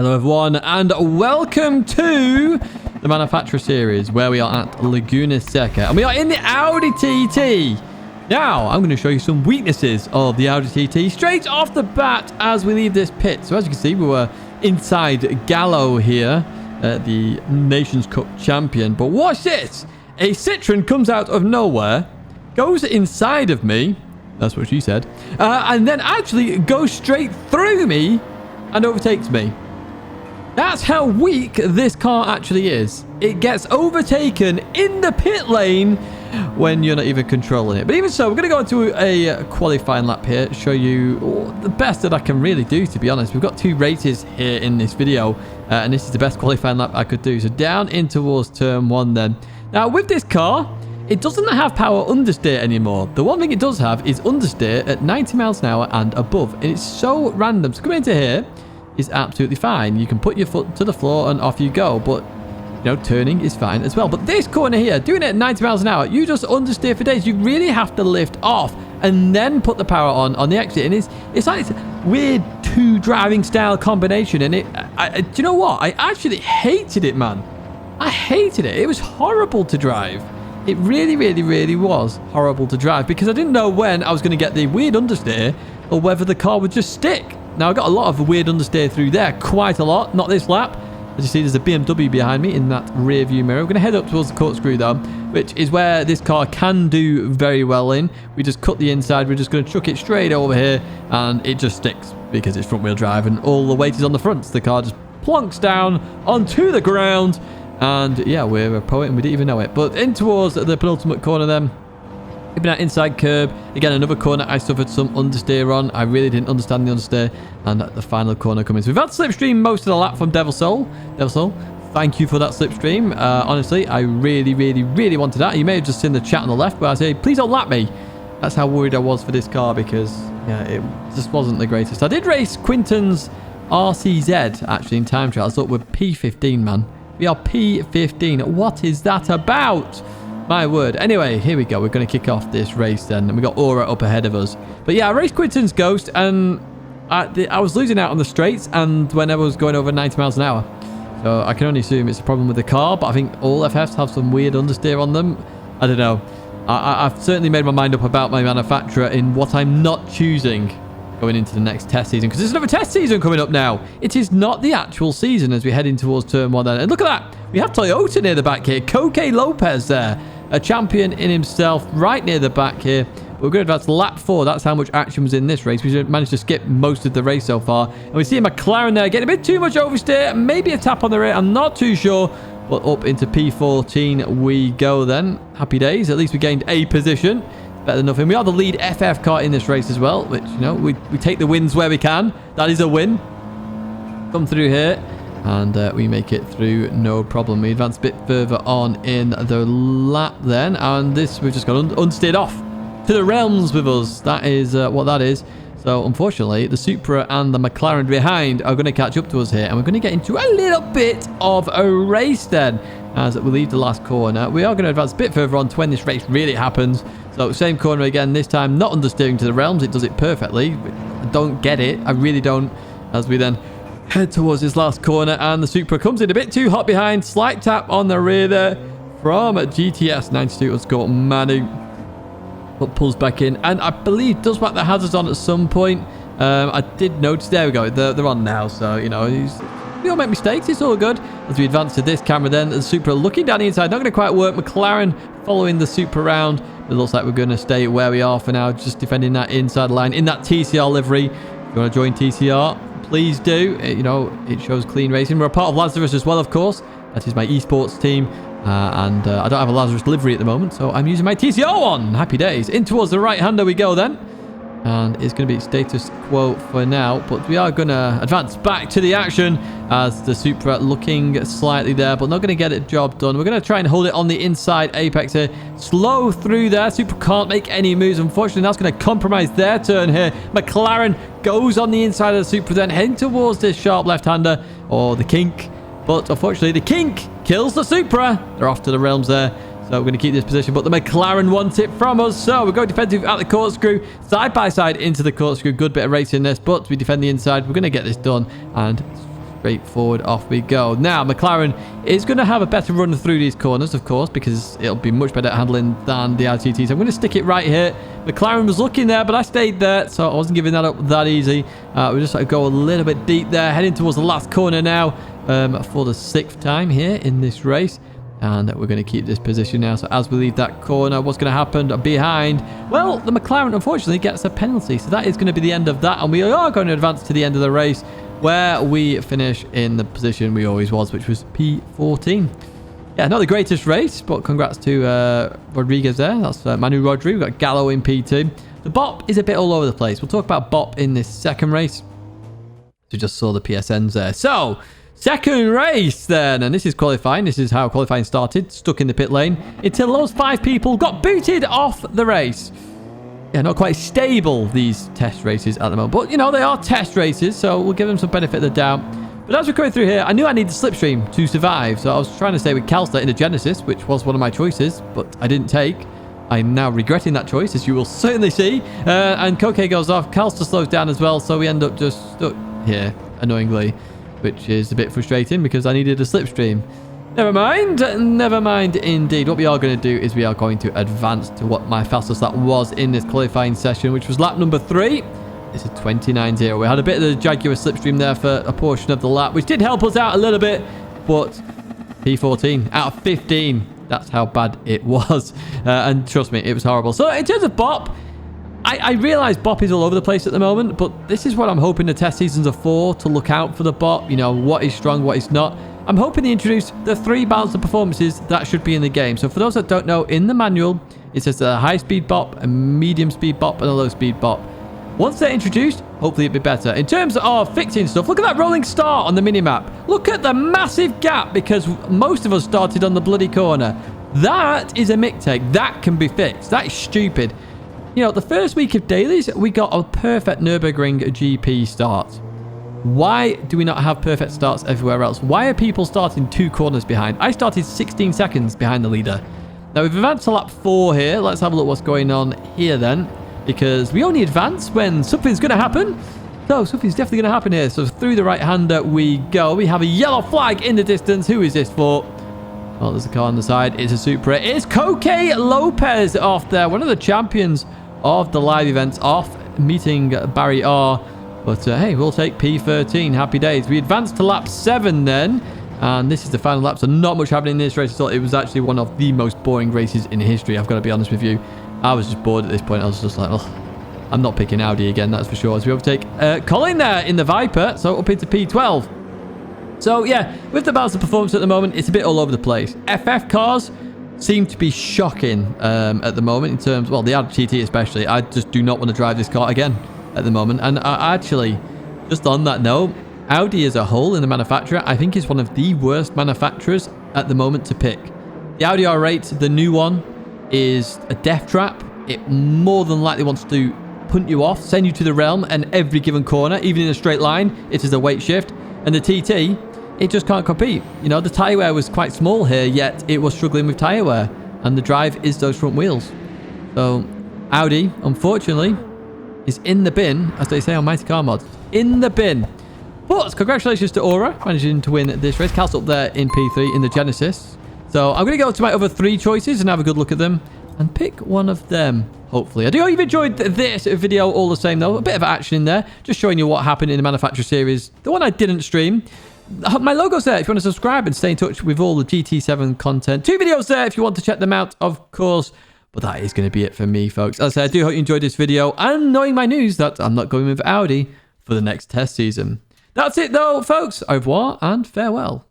Hello everyone and welcome to the Manufacturer Series where we are at Laguna Seca and we are in the Audi TT. Now I'm going to show you some weaknesses of the Audi TT straight off the bat as we leave this pit. So as you can see, we were inside Gallo here, the Nations Cup champion. But watch this, a Citroen comes out of nowhere, goes inside of me, that's what she said, and then actually goes straight through me and overtakes me. That's how weak this car actually is. It gets overtaken in the pit lane when you're not even controlling it. But even so, we're going to go into a qualifying lap here, show you the best that I can really do, to be honest. We've got 2 races here in this video, and this is the best qualifying lap I could do. So down in towards turn 1 then. Now with this car, it doesn't have power understeer anymore. The one thing it does have is understeer at 90 miles an hour and above. And it's so random. So coming into here is absolutely fine. You can put your foot to the floor and off you go. But, you know, turning is fine as well. But this corner here, doing it at 90 miles an hour, you just understeer for days. You really have to lift off and then put the power on the exit. And it's like this weird 2 driving style combination. And do you know what? I actually hated it, man. I hated it. It was horrible to drive. It really, really, really was horrible to drive because I didn't know when I was going to get the weird understeer or whether the car would just stick. Now, I got a lot of weird understeer through there, quite a lot, not this lap. As you see, there's a BMW behind me in that rear view mirror. We're going to head up towards the corkscrew though, which is where this car can do very well in. We just cut the inside. We're just going to chuck it straight over here and it just sticks because it's front wheel drive and all the weight is on the front. So the car just plonks down onto the ground. And yeah, we're a poet and we didn't even know it. But in towards the penultimate corner then. Keeping that inside curb. Again, another corner I suffered some understeer on. I really didn't understand the understeer. And the final corner coming. So we've had slipstream most of the lap from Devil Soul. Devil Soul, thank you for that slipstream. Honestly, I really, really, really wanted that. You may have just seen the chat on the left where I say, please don't lap me. That's how worried I was for this car because, yeah, it just wasn't the greatest. I did race Quinton's RCZ actually in time trials. Up with P15, man. We are P15. What is that about? My word. Anyway, here we go. We're going to kick off this race then. And we got Aura up ahead of us. But yeah, I raced Quinton's Ghost and I was losing out on the straights and when I was going over 90 miles an hour. So I can only assume it's a problem with the car. But I think all FFs have some weird understeer on them. I don't know. I've certainly made my mind up about my manufacturer in what I'm not choosing going into the next test season, because there's another test season coming up now. It is not the actual season as we head in towards turn 1 then. And look at that, we have Toyota near the back here. Koke Lopez there, a champion in himself, right near the back here. We're going to advance lap 4. That's how much action was in this race. We managed to skip most of the race so far, and we see a McLaren there getting a bit too much oversteer, maybe a tap on the rear, I'm not too sure. But up into P14 we go then. Happy days, at least we gained a position. Better than nothing. We are the lead FF car in this race as well, which, you know, we take the wins where we can. That is a win. Come through here and we make it through no problem. We advance a bit further on in the lap then, and this we've just got unsteered off to the realms with us. That is what that is. So unfortunately the Supra and the McLaren behind are going to catch up to us here, and we're going to get into a little bit of a race then as we leave the last corner. We are going to advance a bit further on to when this race really happens. So same corner again, this time not understeering to the realms. It does it perfectly. I don't get it, I really don't, as we then head towards this last corner, and the Supra comes in a bit too hot behind. Slight tap on the rear there from GTS 92. Let's go Manu, but pulls back in, and I believe does whack the hazards on at some point. I did notice, there we go, they're on now, so you know, we all make mistakes, it's all good. As we advance to this camera then, the Supra looking down the inside, not going to quite work. McLaren following the Supra around. It looks like we're going to stay where we are for now, just defending that inside line in that TCR livery. If you want to join TCR, please do. You know, it shows clean racing. We're a part of Lazarus as well, of course. That is my esports team. And I don't have a Lazarus livery at the moment, so I'm using my TCR one. Happy days. In towards the right-hander we go then. And it's going to be status quo for now, but we are going to advance back to the action as the Supra looking slightly there, but not going to get it job done. We're going to try and hold it on the inside apex here. Slow through there. Supra can't make any moves. Unfortunately, that's going to compromise their turn here. McLaren goes on the inside of the Supra, then heading towards this sharp left-hander, or the kink. But unfortunately, the kink kills the Supra. They're off to the realms there. So we're going to keep this position, but the McLaren wants it from us. So we're going defensive at the corkscrew, side by side into the corkscrew. Good bit of racing this, but we defend the inside. We're going to get this done and Straightforward, off we go. Now, McLaren is going to have a better run through these corners, of course, because it'll be much better at handling than the Audi TT. So I'm going to stick it right here. McLaren was looking there, but I stayed there, so I wasn't giving that up that easy. We just go a little bit deep there, heading towards the last corner now for the 6th time here in this race. And we're going to keep this position now. So as we leave that corner, what's going to happen behind? Well, the McLaren, unfortunately, gets a penalty. So that is going to be the end of that. And we are going to advance to the end of the race, where we finish in the position we always was, which was P14. Yeah, not the greatest race, but congrats to Rodriguez there. That's Manu Rodri. We've got Gallo in P2. The BOP is a bit all over the place. We'll talk about BOP in this second race. We just saw the PSNs there. So, second race then. And this is qualifying. This is how qualifying started. Stuck in the pit lane until those 5 people got booted off the race. Yeah, not quite stable, these test races at the moment. But, you know, they are test races, so we'll give them some benefit of the doubt. But as we're going through here, I knew I needed the slipstream to survive. So I was trying to stay with Calster in the Genesis, which was one of my choices, but I didn't take. I'm now regretting that choice, as you will certainly see. And Koke goes off. Calster slows down as well, so we end up just stuck here, annoyingly, which is a bit frustrating because I needed a slipstream. Never mind indeed. What we are going to do is we are going to advance to what my fastest lap was in this qualifying session, which was lap number 3. It's a 29.0. We had a bit of the Jaguar slipstream there for a portion of the lap, which did help us out a little bit, but P14 out of 15. That's how bad it was. And trust me, it was horrible. So in terms of BOP, I realise BOP is all over the place at the moment, but this is what I'm hoping the test seasons are for, to look out for the BOP. You know, what is strong, what is not. I'm hoping they introduce the 3 balance of performances that should be in the game. So for those that don't know, in the manual, it says a high-speed BOP, a medium-speed BOP, and a low-speed BOP. Once they're introduced, hopefully it'll be better. In terms of fixing stuff, look at that rolling start on the minimap. Look at the massive gap, because most of us started on the bloody corner. That is a McTake. That can be fixed. That is stupid. You know, the first week of dailies, we got a perfect Nürburgring GP start. Why do we not have perfect starts everywhere else? Why are people starting 2 corners behind? I started 16 seconds behind the leader. Now, we've advanced to lap 4 here. Let's have a look what's going on here then, because we only advance when something's going to happen. So, something's definitely going to happen here. So, through the right-hander we go. We have a yellow flag in the distance. Who is this for? Well, there's a car on the side. It's a Supra. It's Koke Lopez off there. One of the champions of the live events, off meeting Barry R. But hey, we'll take P13. Happy days. We advanced to lap 7 then. And this is the final lap. So not much happening in this race at all. It was actually one of the most boring races in history. I've got to be honest with you. I was just bored at this point. I was just like, oh, I'm not picking Audi again, that's for sure. As we overtake Colin there in the Viper. So up into P12. So yeah, with the balance of performance at the moment, it's a bit all over the place. FF cars seem to be shocking at the moment in terms, well, the Audi TT especially. I just do not want to drive this car again at the moment. And actually, just on that note, Audi as a whole in the manufacturer, I think is one of the worst manufacturers at the moment to pick. The Audi R8, the new one, is a death trap. It more than likely wants to punt you off, send you to the realm, and every given corner, even in a straight line, it is a weight shift. And the TT, it just can't compete. You know, the tyre wear was quite small here, yet it was struggling with tyre wear. And the drive is those front wheels. So, Audi, unfortunately, is in the bin, as they say on Mighty Car Mods. In the bin. But congratulations to Aura, managing to win this race. Cal's up there in P3 in the Genesis. So I'm going to go to my other 3 choices and have a good look at them. And pick one of them, hopefully. I do hope you've enjoyed this video all the same, though. A bit of action in there. Just showing you what happened in the Manufacturer Series. The one I didn't stream. My logo's there if you want to subscribe and stay in touch with all the GT7 content. 2 videos there if you want to check them out, of course. But that is going to be it for me, folks. As I said, I do hope you enjoyed this video. And knowing my news that I'm not going with Audi for the next test season. That's it, though, folks. Au revoir and farewell.